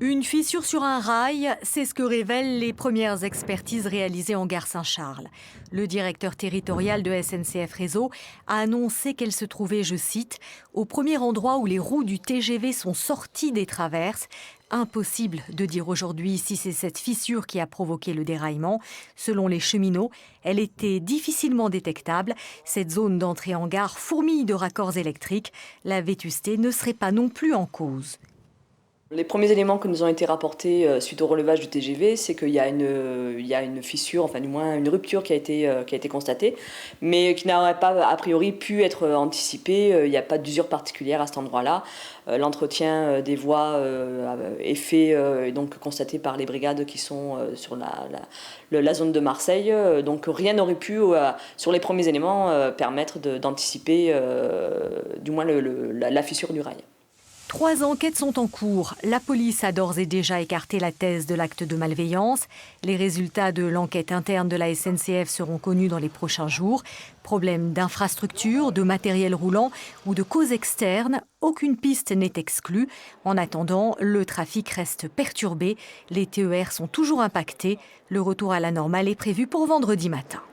Une fissure sur un rail, c'est ce que révèlent les premières expertises réalisées en gare Saint-Charles. Le directeur territorial de SNCF Réseau a annoncé qu'elle se trouvait, je cite, au premier endroit où les roues du TGV sont sorties des traverses. Impossible de dire aujourd'hui si c'est cette fissure qui a provoqué le déraillement. Selon les cheminots, elle était difficilement détectable. Cette zone d'entrée en gare fourmille de raccords électriques. La vétusté ne serait pas non plus en cause. Les premiers éléments qui nous ont été rapportés suite au relevage du TGV, c'est qu'il y a une fissure, enfin du moins une rupture qui a été constatée, mais qui n'aurait pas a priori pu être anticipée. Il n'y a pas d'usure particulière à cet endroit-là. L'entretien des voies est fait et donc constaté par les brigades qui sont sur la zone de Marseille. Donc rien n'aurait pu, sur les premiers éléments, permettre d'anticiper du moins la fissure du rail. 3 enquêtes sont en cours. La police a d'ores et déjà écarté la thèse de l'acte de malveillance. Les résultats de l'enquête interne de la SNCF seront connus dans les prochains jours. Problème d'infrastructure, de matériel roulant ou de cause externe, aucune piste n'est exclue. En attendant, le trafic reste perturbé. Les TER sont toujours impactés. Le retour à la normale est prévu pour vendredi matin.